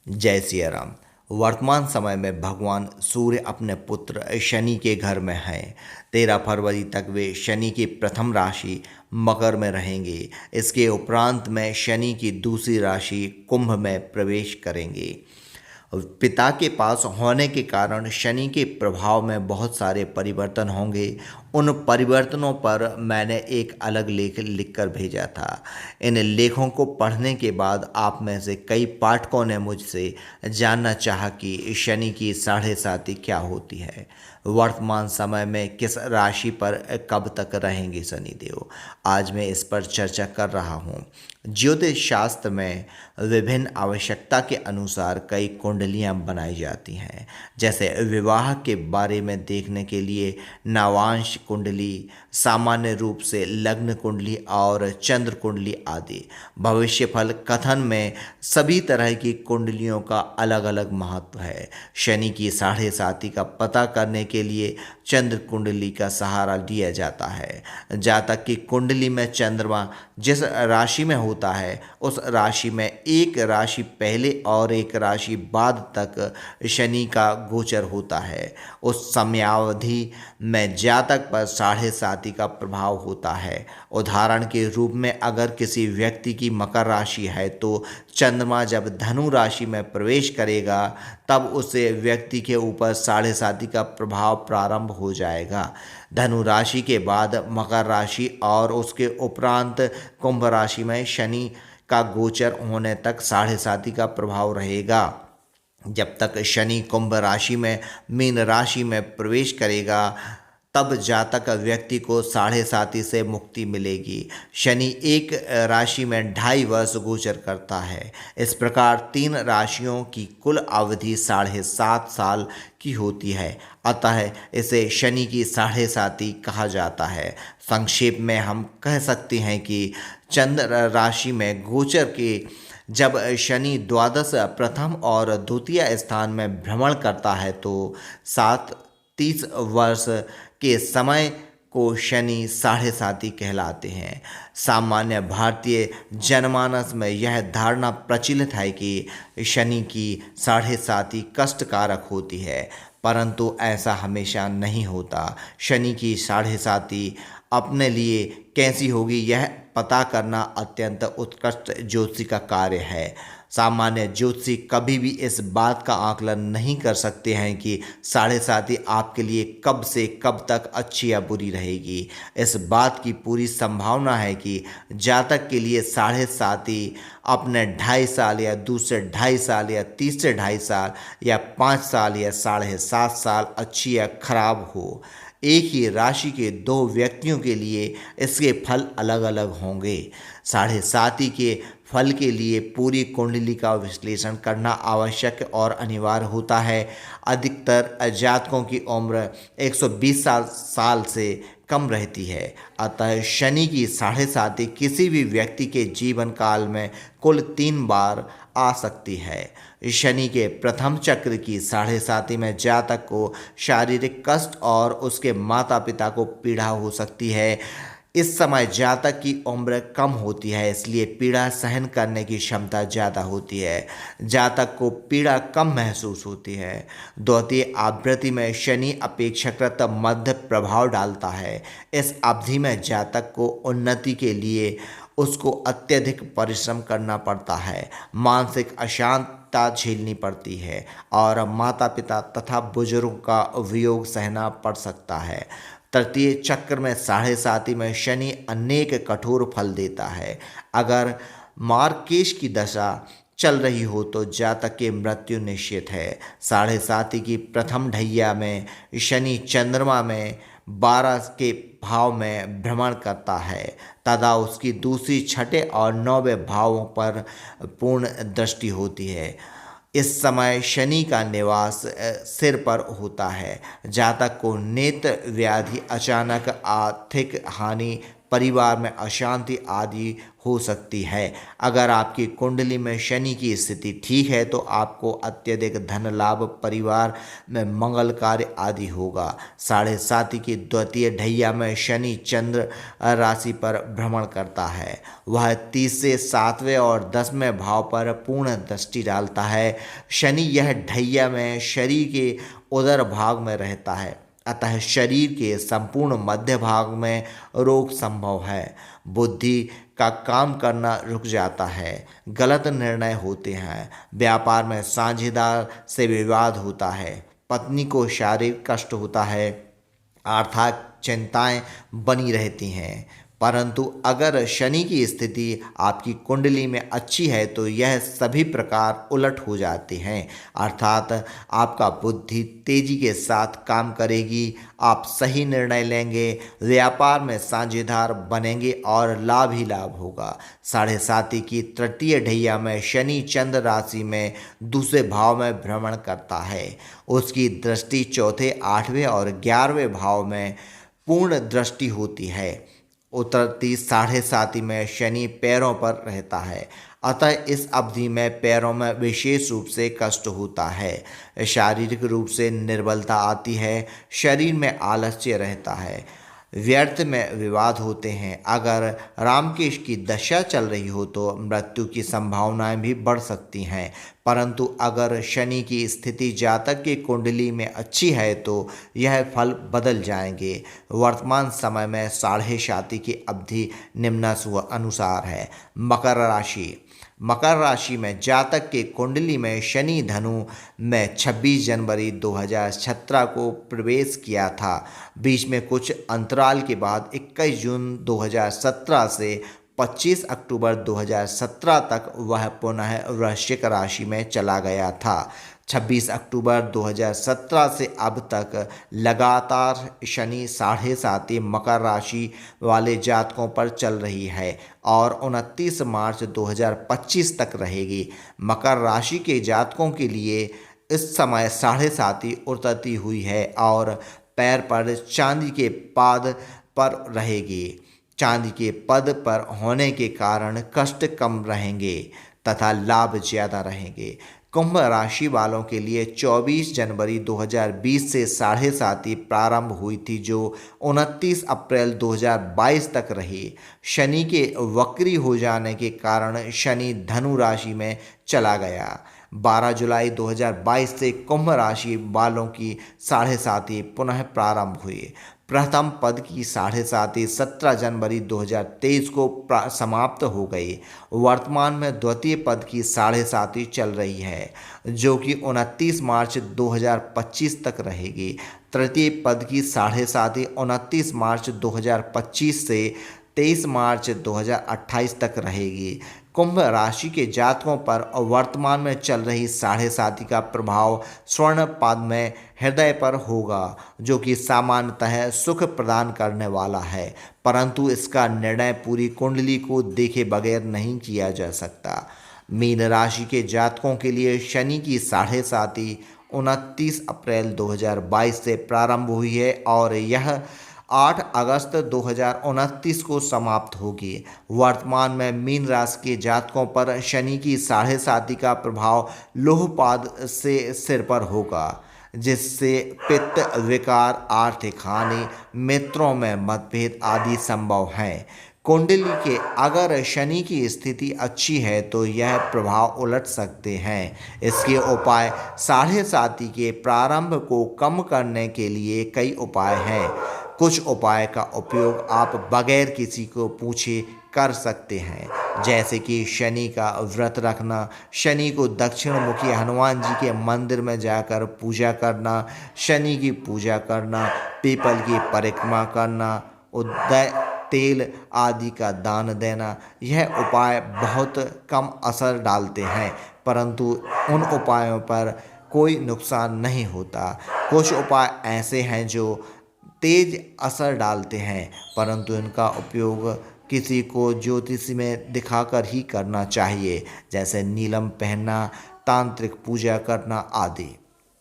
जय सिया राम। वर्तमान समय में भगवान सूर्य अपने पुत्र शनि के घर में हैं। 13 फरवरी तक वे शनि की प्रथम राशि मकर में रहेंगे। इसके उपरांत में शनि की दूसरी राशि कुंभ में प्रवेश करेंगे। पिता के पास होने के कारण शनि के प्रभाव में बहुत सारे परिवर्तन होंगे। उन परिवर्तनों पर मैंने एक अलग लेख लिखकर भेजा था। इन लेखों को पढ़ने के बाद आप में से कई पाठकों ने मुझसे जानना चाहा कि शनि की साढ़े साती क्या होती है, वर्तमान समय में किस राशि पर कब तक रहेंगे शनिदेव। आज मैं इस पर चर्चा कर रहा हूँ। ज्योतिष शास्त्र में विभिन्न आवश्यकता के अनुसार कई कुंडलियाँ बनाई जाती हैं। जैसे विवाह के बारे में देखने के लिए नवांश कुंडली, सामान्य रूप से लग्न कुंडली और चंद्र कुंडली आदि। भविष्य फल कथन में सभी तरह की कुंडलियों का अलग अलग महत्व है। शनि की साढ़े साती का पता करने के लिए चंद्र कुंडली का सहारा लिया जाता है। जातक की कुंडली में चंद्रमा जिस राशि में होता है, उस राशि में एक राशि पहले और एक राशि बाद तक शनि का गोचर होता है। उस समयावधि में जातक पर साढ़े साती का प्रभाव होता है। उदाहरण के रूप में अगर किसी व्यक्ति की मकर राशि है तो चंद्रमा जब धनु राशि में प्रवेश करेगा तब उसे व्यक्ति के ऊपर साढ़े साती का प्रभाव प्रारंभ हो जाएगा। धनु राशि के बाद मकर राशि और उसके उपरांत कुंभ राशि में शनि का गोचर होने तक साढ़े साती का प्रभाव रहेगा। जब तक शनि कुंभ राशि में मीन राशि में प्रवेश करेगा तब जातक व्यक्ति को साढ़े साती से मुक्ति मिलेगी। शनि एक राशि में 2.5 वर्ष गोचर करता है। इस प्रकार 3 राशियों की कुल अवधि 7.5 साल की होती है। अतः इसे शनि की साढ़े साती कहा जाता है। संक्षेप में हम कह सकते हैं कि चंद्र राशि में गोचर के जब शनि द्वादश प्रथम और द्वितीय स्थान में भ्रमण करता है तो 30 वर्ष के समय को शनि साढ़े साती कहलाते हैं। सामान्य भारतीय जनमानस में यह धारणा प्रचलित है कि शनि की साढ़े साती कष्टकारक होती है, परंतु ऐसा हमेशा नहीं होता। शनि की साढ़े साती अपने लिए कैसी होगी यह पता करना अत्यंत उत्कृष्ट ज्योतिषी का कार्य है। सामान्य ज्योतिषी कभी भी इस बात का आकलन नहीं कर सकते हैं कि साढ़े साती आपके लिए कब से कब तक अच्छी या बुरी रहेगी। इस बात की पूरी संभावना है कि जातक के लिए साढ़े साती अपने 2.5 साल या दूसरे 2.5 साल या तीसरे 2.5 साल या 5 साल या 7.5 साल अच्छी या खराब हो। एक ही राशि के 2 व्यक्तियों के लिए इसके फल अलग अलग होंगे। साढ़े साती के फल के लिए पूरी कुंडली का विश्लेषण करना आवश्यक और अनिवार्य होता है। अधिकतर जातकों की उम्र 120 साल से कम रहती है। अतः शनि की साढ़े साती किसी भी व्यक्ति के जीवन काल में कुल 3 बार आ सकती है। शनि के प्रथम चक्र की साढ़े साती में जातक को शारीरिक कष्ट और उसके माता पिता को पीड़ा हो सकती है। इस समय जातक की उम्र कम होती है, इसलिए पीड़ा सहन करने की क्षमता ज़्यादा होती है। जातक को पीड़ा कम महसूस होती है। द्वितीय आवृत्ति में शनि अपेक्षाकृत मध्य प्रभाव डालता है। इस अवधि में जातक को उन्नति के लिए उसको अत्यधिक परिश्रम करना पड़ता है, मानसिक अशांतता झेलनी पड़ती है और माता पिता तथा बुजुर्गों का वियोग सहना पड़ सकता है। तृतीय चक्र में साढ़े साती में शनि अनेक कठोर फल देता है। अगर मार्केश की दशा चल रही हो तो जातक की मृत्यु निश्चित है। साढ़े साती की प्रथम ढैया में शनि चंद्रमा में 12 के भाव में भ्रमण करता है, तथा उसकी दूसरी, छठे और 9वें भावों पर पूर्ण दृष्टि होती है। इस समय शनि का निवास सिर पर होता है। जातक को नेत्र व्याधि, अचानक आर्थिक हानि, परिवार में अशांति आदि हो सकती है। अगर आपकी कुंडली में शनि की स्थिति ठीक है तो आपको अत्यधिक धन लाभ, परिवार में मंगल कार्य आदि होगा। 7.5 की द्वितीय ढैया में शनि चंद्र राशि पर भ्रमण करता है। वह 30 से 7वें और 10वें भाव पर पूर्ण दृष्टि डालता है। शनि यह ढैया में शरीर के उदर भाग में रहता है, अतः शरीर के संपूर्ण मध्य भाग में रोग संभव है। बुद्धि का काम करना रुक जाता है, गलत निर्णय होते हैं, व्यापार में साझेदार से विवाद होता है, पत्नी को शारीरिक कष्ट होता है, आर्थिक चिंताएं बनी रहती हैं। परंतु अगर शनि की स्थिति आपकी कुंडली में अच्छी है तो यह सभी प्रकार उलट हो जाते हैं, अर्थात आपका बुद्धि तेजी के साथ काम करेगी, आप सही निर्णय लेंगे, व्यापार में साझेदार बनेंगे और लाभ ही लाभ होगा। 7.5 की तृतीय ढैया में शनि चंद्र राशि में दूसरे भाव में भ्रमण करता है। उसकी दृष्टि चौथे, 8वें और 11वें भाव में पूर्ण दृष्टि होती है। उतरती 7.5 में शनि पैरों पर रहता है, अतः इस अवधि में पैरों में विशेष रूप से कष्ट होता है। शारीरिक रूप से निर्बलता आती है, शरीर में आलस्य रहता है, व्यर्थ में विवाद होते हैं। अगर रामकेश की दशा चल रही हो तो मृत्यु की संभावनाएं भी बढ़ सकती हैं, परंतु अगर शनि की स्थिति जातक की कुंडली में अच्छी है तो यह फल बदल जाएंगे। वर्तमान समय में 7.5 की अवधि निम्नानुसार है। मकर राशि में जातक के कुंडली में शनि धनु में 26 जनवरी 2017 को प्रवेश किया था। बीच में कुछ अंतराल के बाद 21 जून 2017 से 25 अक्टूबर 2017 तक वह पुनः वृश्चिक राशि में चला गया था। 26 अक्टूबर 2017 से अब तक लगातार शनि 7.5 मकर राशि वाले जातकों पर चल रही है और 29 मार्च 2025 तक रहेगी। मकर राशि के जातकों के लिए इस समय 7.5 उतरती हुई है और पैर पर चांदी के पाद पर रहेगी। चांदी के पद पर होने के कारण कष्ट कम रहेंगे तथा लाभ ज़्यादा रहेंगे। कुंभ राशि वालों के लिए 24 जनवरी 2020 से 7.5 प्रारंभ हुई थी, जो 29 अप्रैल 2022 तक रही। शनि के वक्री हो जाने के कारण शनि धनु राशि में चला गया। 12 जुलाई 2022 से कुंभ राशि वालों की 7.5 पुनः प्रारंभ हुई। प्रथम पद की 7.5 17 जनवरी 2023 को समाप्त हो गई। वर्तमान में द्वितीय पद की 7.5 चल रही है, जो कि 29 मार्च 2025 तक रहेगी। तृतीय पद की 7.5 29 मार्च 2025 से 23 मार्च 2028 तक रहेगी। कुंभ राशि के जातकों पर वर्तमान में चल रही 7.5 का प्रभाव स्वर्ण पाद में हृदय पर होगा, जो कि सामान्यतः सुख प्रदान करने वाला है, परंतु इसका निर्णय पूरी कुंडली को देखे बगैर नहीं किया जा सकता। मीन राशि के जातकों के लिए शनि की 7.5 29 अप्रैल 2022 से प्रारंभ हुई है और यह 8 अगस्त 2029 को समाप्त होगी। वर्तमान में मीन राशि के जातकों पर शनि की 7.5 का प्रभाव लोहपाद से सिर पर होगा, जिससे पित्त विकार, आर्थिक हानि, मित्रों में मतभेद आदि संभव हैं। कुंडली के अगर शनि की स्थिति अच्छी है तो यह प्रभाव उलट सकते हैं। इसके उपाय 7.5 के प्रारंभ को कम करने के लिए कई उपाय हैं। कुछ उपाय का उपयोग आप बगैर किसी को पूछे कर सकते हैं, जैसे कि शनि का व्रत रखना, शनि को दक्षिण मुखी हनुमान जी के मंदिर में जाकर पूजा करना, शनि की पूजा करना, पीपल की परिक्रमा करना, उदय तेल आदि का दान देना। यह उपाय बहुत कम असर डालते हैं, परंतु उन उपायों पर कोई नुकसान नहीं होता। कुछ उपाय ऐसे हैं जो तेज असर डालते हैं, परंतु इनका उपयोग किसी को ज्योतिषी में दिखाकर ही करना चाहिए, जैसे नीलम पहनना, तांत्रिक पूजा करना आदि।